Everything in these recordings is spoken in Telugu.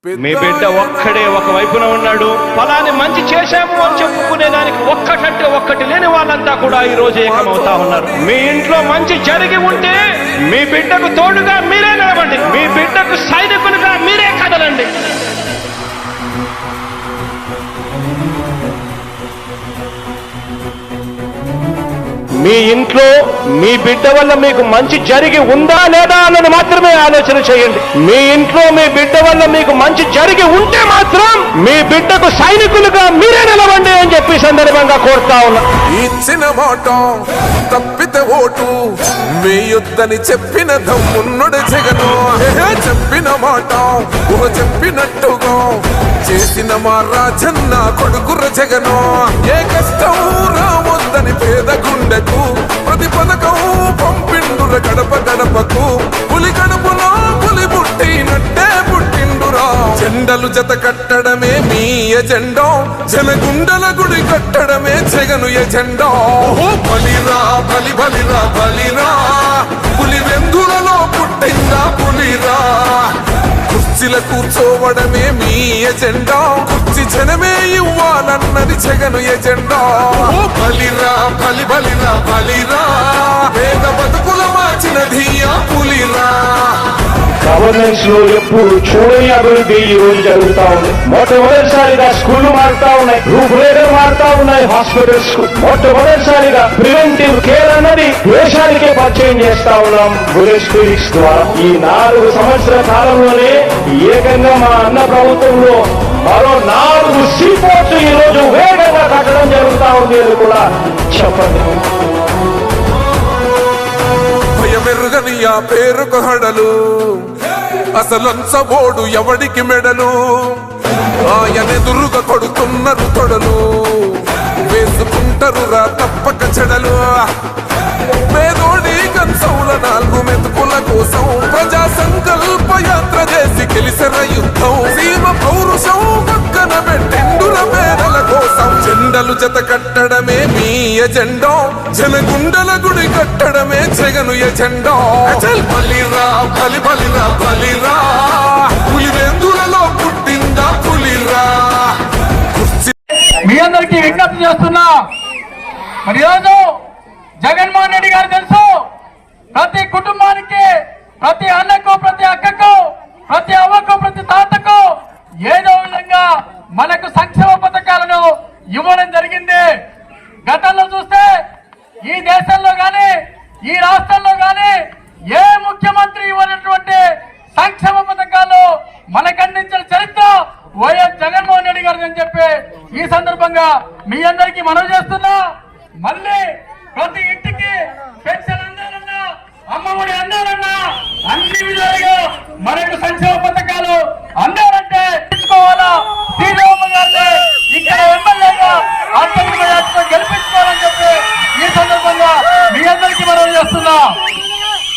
మీ బిడ్డ ఒక్కడే ఒక వైపున ఉన్నాడు. ఫలాన్ని మంచి చేశాము అని చెప్పుకునే దానికి ఒక్కటంటే ఒక్కటి లేని వాళ్ళంతా కూడా ఈ రోజు ఏకమవుతా ఉన్నారు. మీ ఇంట్లో మంచి జరిగి ఉంటే మీ బిడ్డకు తోడుగా మీరే నిలబండి, మీ బిడ్డకు సైనికులుగా మీరే కదలండి. మీ ఇంట్లో మీ బిడ్డ వల్ల మీకు మంచి జరిగి ఉందా లేదా అన్నది మాత్రమే ఆలోచన చేయండి. మీ ఇంట్లో మీ బిడ్డ వల్ల మీకు మంచి జరిగి ఉంటే మాత్రం మీ బిడ్డకు సైనికులుగా మీరే నిలవండి అని చెప్పి సందర్భంగా కోరుతా ఉన్నా. ఇచ్చిన మాట తప్పితే ఓటు వేయొద్దని చెప్పిన దమ్మున్నడు జగను. చెప్పిన మాట చెప్పినట్టుగా చేసిన మా రాజన్న కొడుకుర జగను. ఏ కష్టం రావద్దని పేద గుండెకు ప్రతి పథకం పంపిండుర గడప గడపకు. పులి గడపలో పులి పుట్టినట్టే పుట్టిండురా. జెండలు జత కట్టడమే మీ ఎజెండా, జనగుండల గుడి కట్టడమే జగను ఎజెండా. బలిరా బలి బలిరా బలిరా, పులి వెందులలో పుట్టిందా పులిరా. కుర్చీల కూర్చోవడమే మీ ఎజెండా, కుర్చీ జనమే ఇవ్వాలన్నది జగను ఎజెండా. బలిరా బలి బలిరా బలిరా, పేద బతుకుల మార్చినది ఆ పులిరా. గవర్నెన్స్ లో ఎప్పుడు చూడని అభివృద్ధి ఈ రోజు జరుగుతా ఉంది. మొట్టమొదటిసారిగా స్కూళ్లు మారుతా ఉన్నాయి, రూపురేఖలు మారుతా ఉన్నాయి. హాస్పిటల్స్ మొట్టమొదటిసారిగా ప్రివెంటివ్ కేర్ అన్నది దేశానికే పరిచయం చేస్తా ఉన్నాం బులెట్ క్లినిక్స్ ద్వారా. ఈ 4 సంవత్సరాల కాలంలోనే ఏకంగా మా అన్న ప్రభుత్వంలో మరో 4 సీపోర్ట్స్ ఈ రోజు వేగంగా కట్టడం జరుగుతా ఉంది అని కూడా చెప్పండి. భయమెరుగని ఆ పేరుకు హడలు, అసలంచబోడు ఎవడికి మెడలు. ఆయనెదురుగా కొడుతున్నారు తొడలు, వేసుకుంటారు రా తప్పక చెడలు. పేదోడి కంచంల 4 మెతుకుల కోసం ప్రజా సంకల్ప యాత్ర చేసి గెలిసిన యుద్ధం. సీమ పౌరుషం పక్కన పెట్టిండుల పేదల కోసం. జెండలు జత కట్టడమే మీ ఎజెండా, జనగుండల గుడి కట్టడమే జగను ఎజెండా. బలిరా బలి బలిరా బలిరా, పులి వెందులలో పుట్టిందా పులిరా. మీ అందరికీ విజ్ఞప్తి చేస్తున్నా, మరి ఈరోజు జగన్మోహన్ రెడ్డి గారు తెలుసు, ప్రతి కుటుంబానికి, ప్రతి అన్నకు, ప్రతి అక్కకు, ప్రతి అవ్వకు, ప్రతి తాతకు ఏదో విధంగా మనకు సంక్షేమ పథకాలను ఇవ్వడం జరిగింది. గతంలో చూస్తే ఈ దేశంలో గాని ఈ రాష్ట్రంలో గాని ఏ ముఖ్యమంత్రి ఇవ్వనటువంటి సంక్షేమ పథకాలు మనకు అందించిన చరిత్ర వైఎస్ జగన్మోహన్ రెడ్డి గారు అని చెప్పి ఈ సందర్భంగా మీ అందరికీ మనవి చేస్తున్నా. మళ్ళీ ప్రతి ఇంటికి పెన్షన్ అందాలన్నా, అమ్మఒడి అందాలన్నా, అన్ని విధాలుగా మనకు సంక్షేమ పథకాలు అందాలంటే తెచ్చుకోవాలా. శ్రీరామ గారిని ఇక్కడ ఎమ్మెల్యేగా గెలిపించుకోవాలని చెప్పి ఈ సందర్భంగా మీ అందరికీ మనవి చేస్తున్నా.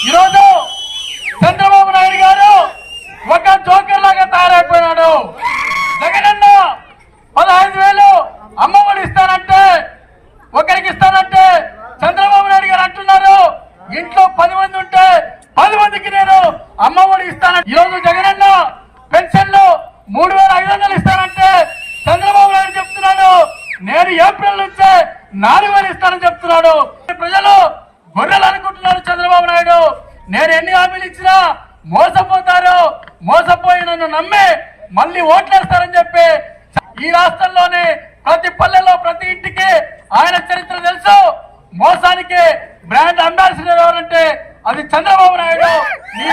ఈరోజు చంద్రబాబు నాయుడు గారు ఒక జోకర్ లాగా తయారైపోయినాడు. జగనన్న 15,000 అమ్మఒడి ఇస్తానంటే, ఒకరికి ఇస్తానంటే చంద్రబాబు నాయుడు గారు అంటున్నారు ఇంట్లో 10 మంది ఉంటే 10 మందికి నేను అమ్మఒడి ఇస్తానంటే. ఈరోజు జగనన్న పెన్షన్లు 3,500 ఇస్తానంటే చంద్రబాబు నాయుడు చెప్తున్నాడు నేను ఏప్రిల్ నుంచే 4,000 ఇస్తానని చెప్తున్నాడు. ప్రజలు గొర్రెలు అనుకుంటున్నారు చంద్రబాబు నాయుడు. నేను ఎన్ని హామీలు ఇచ్చినా మోసపోతారు, మోసపోయి నన్ను నమ్మి మళ్ళీ ఓట్లేస్తారని చెప్పి ఈ రాష్ట్రంలోని ప్రతి పల్లెలో ప్రతి ఇంటికి ఆయన చరిత్ర తెలుసు. మోసానికి బ్రాండ్ అంబాసిడర్ ఎవరంటే అది చంద్రబాబు నాయుడు. నీ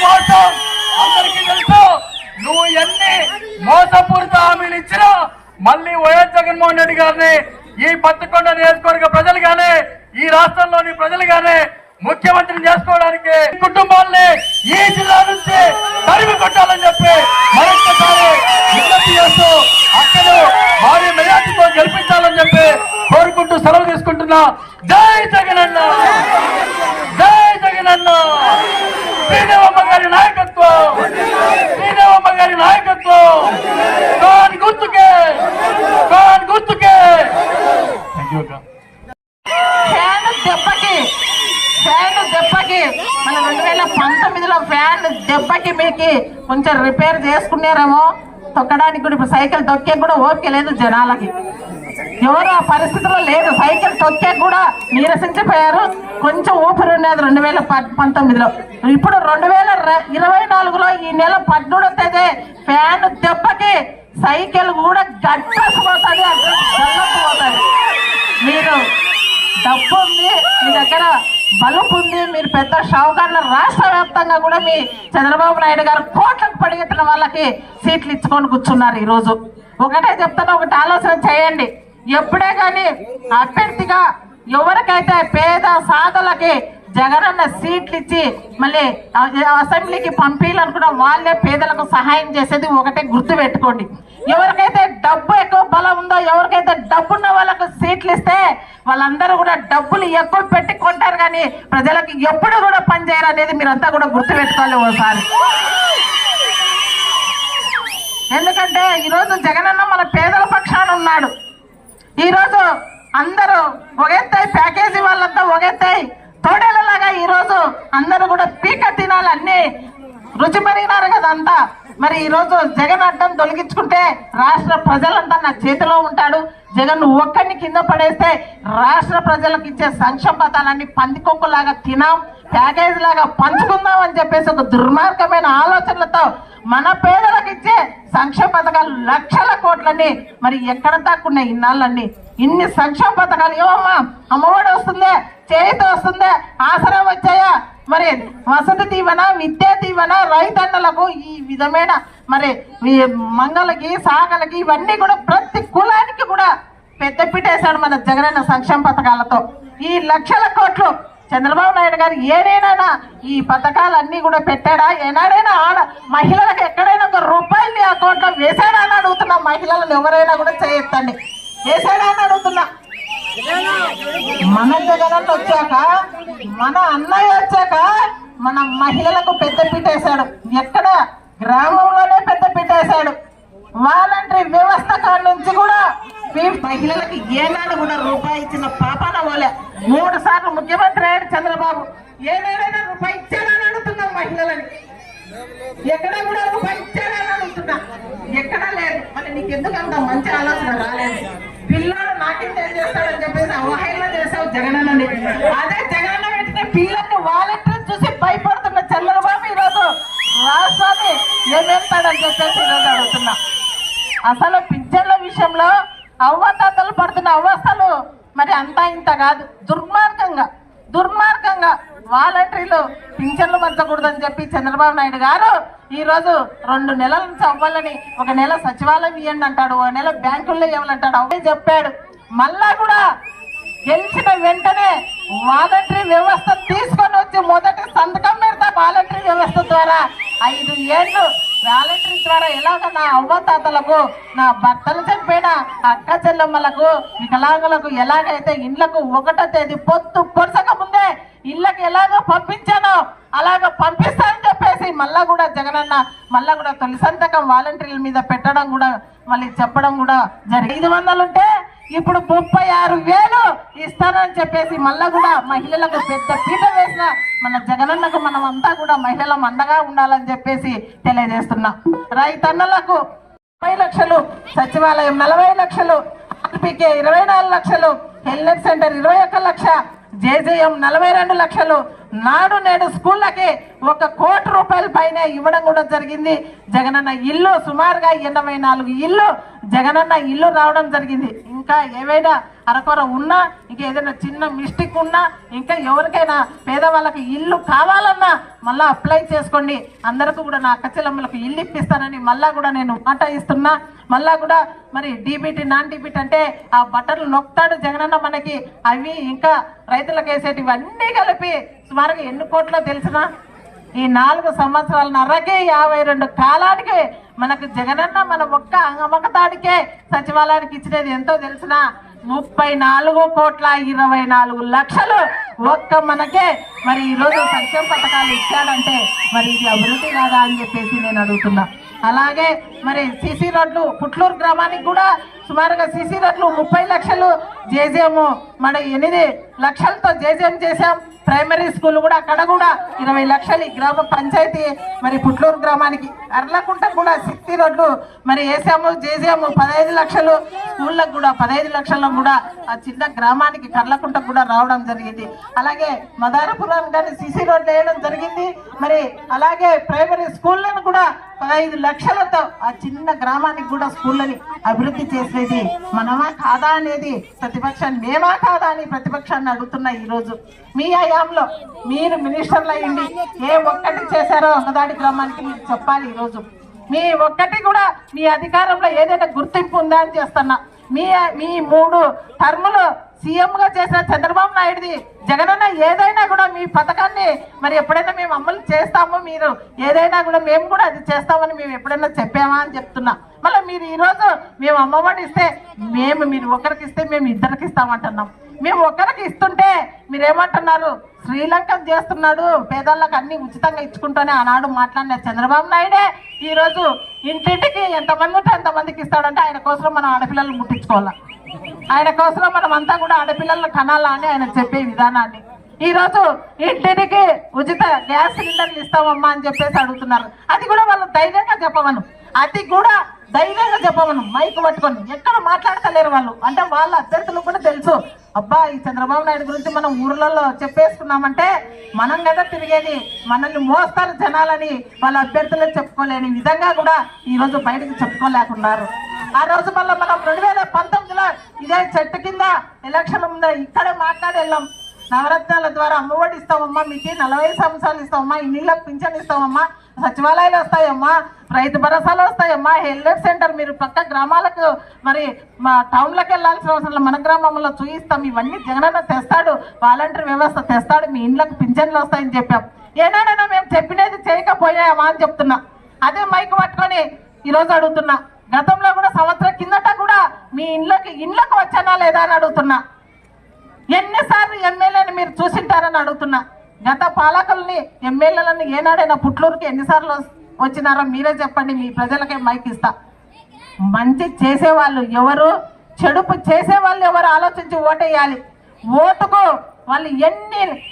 మోసం అందరికీ తెలుసు. నువ్వు ఎన్ని మోసపూరిత హామీలు ఇచ్చినా మళ్ళీ వైఎస్ జగన్మోహన్ రెడ్డి గారిని ఈ పత్తికొండ నియోజకవర్గ ప్రజలు గానీ ఈ రాష్ట్రంలోని ప్రజలు గానీ ముఖ్యమంత్రిని చేసుకోవడానికి కుటుంబాలని ఈ జిల్లా నుంచి తరిమి కొట్టాలని చెప్పి మరొకసారి విజ్ఞప్తి చేస్తూ అక్కడు భారీ మెజార్టీతో గెలిపించాలని చెప్పి కోరుకుంటూ సెలవు తీసుకుంటున్నా. జై జగనన్న, జై జగనన్న. శ్రీదేవమ్మ గారి నాయకత్వం, శ్రీదేవమ్మ గారి నాయకత్వం. కాన్ గుర్తుకే, కాన్ గుర్తుకే. దెబ్బకి ఫ్యాన్ దెబ్బకి మన 2019లో ఫ్యాన్ దెబ్బకి మీకు కొంచెం రిపేర్ చేసుకున్నారేమో, తొక్కడానికి కూడా ఇప్పుడు సైకిల్ తొక్కే కూడా ఓపిక లేదు జనాలకి. ఎవరు ఆ పరిస్థితిలో లేదు, సైకిల్ తొక్కే కూడా నీరసించిపోయారు. కొంచెం ఊపిరి ఉండేది 2019లో. ఇప్పుడు 2024లో ఈ నెల 18వ తేదీ ఫ్యాన్ దెబ్బకి సైకిల్ కూడా గట్టసిపోతుంది, పోతుంది. మీరు డబ్బు ఉంది, మీ దగ్గర బలుపు ఉంది, మీరు పెద్ద షావుకారుల రాష్ట్ర వ్యాప్తంగా కూడా మీ చంద్రబాబు నాయుడు గారు కోట్లకు పడిగెత్తిన వాళ్ళకి సీట్లు ఇచ్చుకొని కూర్చున్నారు. ఈరోజు ఒకటే చెప్తాను, ఒకటి ఆలోచన చేయండి. ఎప్పుడే కానీ అభ్యర్థిగా ఎవరికైతే పేద సాధులకి జగనన్న సీట్లు ఇచ్చి మళ్ళీ అసెంబ్లీకి పంపించాలనుకున్న వాళ్ళే పేదలకు సహాయం చేసేది ఒకటే గుర్తు పెట్టుకోండి. ఎవరికైతే డబ్బు ఎక్కువ బలం ఉందో, ఎవరికైతే డబ్బున్న వాళ్ళకు సీట్లు ఇస్తే వాళ్ళందరూ కూడా డబ్బులు ఎక్కువ పెట్టి కొంటారు, కానీ ప్రజలకు ఎప్పుడు కూడా పనిచేయరు అనేది మీరంతా కూడా గుర్తు పెట్టుకోవాలి ఒకసారి. ఎందుకంటే ఈరోజు జగనన్న మన పేదల పక్షాన ఉన్నాడు. ఈరోజు అందరూ ఒగెత్తాయి, ప్యాకేజీ వాళ్ళంతా ఒగెత్తాయి, తోడేలలాగా ఈరోజు అందరూ కూడా పీక తినాలి, అన్ని రుచి మరిగినారు కదా అంతా. మరి ఈరోజు జగన్ అడ్డం తొలగించుకుంటే రాష్ట్ర ప్రజలంతా నా చేతిలో ఉంటాడు. జగన్ ఒక్కడిని కింద పడేస్తే రాష్ట్ర ప్రజలకు ఇచ్చే సంక్షేమ పథకాలన్నీ పందికొక్కులాగా తినాం, ప్యాకేజ్ లాగా పంచుకుందాం అని చెప్పేసి ఒక దుర్మార్గమైన ఆలోచనలతో మన పేదలకు ఇచ్చే సంక్షేమ పథకాలు లక్షల కోట్లని మరి ఎక్కడ దాక్కున్నాయి ఇన్నాళ్ళన్నీ. ఇన్ని సంక్షేమ పథకాలు ఏమమ్మా, అమ్మఒడి వస్తుందే, చేతి వస్తుందే, ఆసరా వచ్చాయా, మరి వసతి దీవెన, విద్యా దీవెన, రైతన్నలకు ఈ విధమైన మరి మంగళకి సాగలకి ఇవన్నీ కూడా ప్రతి కులానికి కూడా పెద్దపీట వేశాడు మన జగనన్న సంక్షేమ పథకాలతో. ఈ లక్షల కోట్లు చంద్రబాబు నాయుడు గారు ఏడైనా ఈ పథకాలన్నీ కూడా పెట్టాడా? ఏనాడైనా మహిళలకు ఎక్కడైనా ఒక రూపాయలు అకౌంట్లో వేసాడా అని అడుగుతున్నా. మహిళలను ఎవరైనా కూడా చేయొద్దండి, వేసాడా అని అడుగుతున్నా. మన జగనన్న వచ్చాక, మన అన్నయ్య వచ్చాక మన మహిళలకు పెద్ద పీటేశాడు. ఎక్కడ గ్రామంలోనే పెద్ద పీటేశాడు. వాలంటరీ వ్యవస్థ కాడ నుంచి కూడా మహిళలకు ఏనాడు కూడా రూపాయి ఇచ్చిన పాపాన పోలే. 3 సార్లు ముఖ్యమంత్రి అయ్యాడు చంద్రబాబు, ఏనాడైనా రూపాయి ఇచ్చాడని అడుగుతున్నాం మహిళలని. ఎక్కడ కూడా రూపాయి ఇచ్చాడని అడుగుతున్నా, ఎక్కడా లేదు. మరి నీకు ఎందుకంత మంచి ఆలోచన రాలేదు? పిల్లలు నాకింత ఏం చేస్తాడని చెప్పేసి అవహేళన చేసావు జగనన్నని. అదే జగనన్న పెట్టిన పిల్లల్ని వాలంటీర్ చూసి భయపడుతున్న చంద్రబాబు ఈరోజు రాష్ట్రాన్ని ఏమేస్తాడని చెప్పేసి ఈరోజు అడుగుతున్నా. అసలు పింఛన్ల విషయంలో అవ్వతాతలు పడుతున్న అవస్థలు మరి అంతా ఇంత కాదు. దుర్మార్గంగా వాలంటీర్లు పింఛన్లు పంచకూడదని చెప్పి చంద్రబాబు నాయుడు గారు ఈరోజు 2 నెలల నుంచి అవ్వాలని, 1 నెల సచివాలయం ఇవ్వండి అంటాడు, 1 నెల బ్యాంకుల్లో ఇవ్వాలంటాడు. అవే చెప్పాడు. మళ్ళా కూడా గెలిచిన వెంటనే వాలంటరీ వ్యవస్థ తీసుకొని వచ్చి మొదటి సంతకం పెడతా. వాలంటరీ వ్యవస్థ ద్వారా 5 ఏళ్ళు వాలంటరీ ద్వారా ఎలాగ నా అవ్వతాతలకు, నా భర్తలు చనిపోయిన అక్క చెల్లెమ్మలకు, వికలాంగులకు ఎలాగైతే ఇండ్లకు 1వ తేదీ పొద్దు పొరసక ముందే ఇళ్ళకి ఎలాగో పంపించానో అలాగ పంపిస్తానని చెప్పేసి మళ్ళా కూడా జగనన్న మళ్ళా కూడా తొలి సంతకం వాలంటీర్ల మీద పెట్టడం కూడా మళ్ళీ చెప్పడం కూడా జరిగింది. 500 ఉంటే ఇప్పుడు 36,000 ఇస్తానని చెప్పేసి మళ్ళా కూడా మహిళలకు పెద్ద పీట వేసిన మన జగనన్నకు మనం అంతా కూడా మహిళల అండగా ఉండాలని చెప్పేసి తెలియజేస్తున్నాం. రైతన్నలకు 30 లక్షలు, సచివాలయం 40 లక్షలు, ఆర్పీకే 24 లక్షలు, హెల్త్ సెంటర్ 21 లక్ష, జేజేఎం 42 లక్షలు, నాడు నేడు స్కూళ్ళకి 1 కోటి రూపాయల పైన ఇవ్వడం కూడా జరిగింది. జగనన్న ఇల్లు సుమారుగా 84 ఇల్లు జగనన్న ఇల్లు రావడం జరిగింది. ఇంకా ఏవైనా అరకొర ఉన్నా, ఇంకా ఏదైనా చిన్న మిస్టేక్ ఉన్నా, ఇంకా ఎవరికైనా పేదవాళ్ళకి ఇల్లు కావాలన్నా మళ్ళీ అప్లై చేసుకోండి. అందరికీ కూడా నా అక్క చెల్లెమ్మలకు ఇల్లు ఇప్పిస్తానని మళ్ళా కూడా నేను మాట ఇస్తున్నా. మళ్ళా కూడా మరి డీబీటీ నాన్ డీబీటీ అంటే ఆ బట్టలు నొక్కుతాడు జగనన్న మనకి. అవి ఇంకా రైతులకు వేసేటివి అన్నీ కలిపి సుమారుగా ఎన్ని కోట్లో తెలిసినా ఈ 4 సంవత్సరాలన్నరకే 52 కాలానికి మనకు జగనన్న మన ఒక్క అమ్మకతాడికే సచివాలయానికి ఇచ్చినది ఎంతో తెలిసినా 34,24,00,000 ఒక్క మనకే మరి ఈరోజు సంక్షేమ పథకాలు ఇచ్చాడంటే మరి ఇది అభివృద్ధి కాదా అని చెప్పేసి నేను అడుగుతున్నా. అలాగే మరి సీసీ రోడ్లు పుట్లూరు గ్రామానికి కూడా సుమారుగా సీసీ రోడ్లు 30 లక్షలు, జేజేఎం మన 8 లక్షలతో జేజేఎం చేశాం. ప్రైమరీ స్కూల్ కూడా అక్కడ కూడా 20 లక్షలు ఈ గ్రామ పంచాయతీ మరి పుట్లూరు గ్రామానికి. అర్లకుంట కూడా 60 రోడ్లు మరి వేసాము, చేసాము. 15 లక్షలు స్కూళ్ళకు కూడా 15 లక్షలకు కూడా ఆ చిన్న గ్రామానికి కర్లకుంట కూడా రావడం జరిగింది. అలాగే మదారపురం కానీ సిసి రోడ్లు వేయడం జరిగింది. మరి అలాగే ప్రైమరీ స్కూళ్ళను కూడా 15 లక్షలతో ఆ చిన్న గ్రామానికి కూడా స్కూళ్ళని అభివృద్ధి చేసేది మనమా కాదా అనేది ప్రతిపక్షాన్ని, మేమా కాదా అని ప్రతిపక్షాన్ని అడుగుతున్నా. ఈరోజు మీ హయాంలో మీరు మినిస్టర్లు అయ్యింది ఏ ఒక్కటి చేశారో ఒకదాడి గ్రామానికి మీరు చెప్పాలి. ఈరోజు మీ ఒక్కటి కూడా మీ అధికారంలో ఏదైనా గుర్తింపు ఉందా అని చేస్తున్నా. మీ 3 టర్ములు సీఎంగా చేసిన చంద్రబాబు నాయుడుది, జగనన్న ఏదైనా కూడా మీ పథకాన్ని మరి ఎప్పుడైనా మేము అమలు చేస్తాము, మీరు ఏదైనా కూడా మేము కూడా అది చేస్తామని మేము ఎప్పుడైనా చెప్పామా అని చెప్తున్నా. మళ్ళీ మీరు ఈరోజు మేము అమ్మఒడి ఇస్తే మీరు ఒకరికి ఇస్తే మేము ఇద్దరికి ఇస్తామంటున్నాం. మేము ఒకరికి ఇస్తుంటే మీరేమంటున్నారు, శ్రీలంకం చేస్తున్నాడు, పేదలకు అన్ని ఉచితంగా ఇచ్చుకుంటూనే ఆనాడు మాట్లాడిన చంద్రబాబు నాయుడే ఈరోజు ఇంటింటికి ఎంతమంది ఉంటే అంతమందికి ఇస్తాడంటే ఆయన కోసం మనం ఆడపిల్లలు ముట్టించుకోవాలి, ఆయన కోసం మనం అంతా కూడా ఆడపిల్లలను కనాలా అని ఆయన చెప్పే విధానాన్ని. ఈరోజు ఇంటికి ఉచిత గ్యాస్ సిలిండర్లు ఇస్తామమ్మా అని చెప్పేసి అడుగుతున్నారు. అది కూడా వాళ్ళు ధైర్యంగా చెప్పమను, అది కూడా ధైర్యంగా చెప్పమను. మైకు పట్టుకొని ఎక్కడ మాట్లాడతలేరు వాళ్ళు. అంటే వాళ్ళ అభ్యర్థులు కూడా తెలుసు, అబ్బా ఈ చంద్రబాబు నాయుడు గురించి మనం ఊర్లలో చెప్పేసుకున్నామంటే మనం కదా తిరిగేది, మనల్ని మోస్తారు జనాలని వాళ్ళ అభ్యర్థులే చెప్పుకోలేని విధంగా కూడా ఈరోజు బయటకు చెప్పుకోలేకున్నారు. ఆ రోజు మళ్ళీ మనం 2019లో ఇదే చెట్టు కింద ఎలక్షన్ ముందు ఇక్కడే మాట్లాడి వెళ్ళాం. నవరత్నాల ద్వారా అమ్మఒడి ఇస్తామమ్మా, మీకు 40 సంవత్సరాలు ఇస్తామమ్మా, ఇళ్ళకి పింఛన్ ఇస్తామమ్మా, సచివాలయాలు వస్తాయమ్మా, రైతు భరోసాలు వస్తాయమ్మా, హెల్త్ సెంటర్ మీరు పక్క గ్రామాలకు మరి మా టౌన్లకు వెళ్ళాల్సిన అవసరం మన గ్రామంలో చూయిస్తాం. ఇవన్నీ జగనన్న తెస్తాడు, వాలంటీర్ వ్యవస్థ తెస్తాడు, మీ ఇండ్లకు పింఛన్లు వస్తాయని చెప్పాం. ఏనాడైనా మేము చెప్పినది చేయకపోయామా అని చెప్తున్నా. అదే మైకు పట్టుకొని ఈరోజు అడుగుతున్నా. గతంలో కూడా సంవత్సరం కిందట కూడా మీ ఇండ్లకు వచ్చానా లేదా అని అడుగుతున్నా. ఎన్నిసార్లు ఎమ్మెల్యేని మీరు చూసింటారని అడుగుతున్నా. గత పాలకుల్ని ఎమ్మెల్యేలను ఏనాడైనా పుట్లూరుకి ఎన్నిసార్లు వచ్చినారో మీరే చెప్పండి. మీ ప్రజలకే మైక్ ఇస్తా. మంచి చేసేవాళ్ళు ఎవరు, చెడుపు చేసేవాళ్ళు ఎవరు ఆలోచించి ఓటేయాలి. ఓటుకు వాళ్ళు ఎన్ని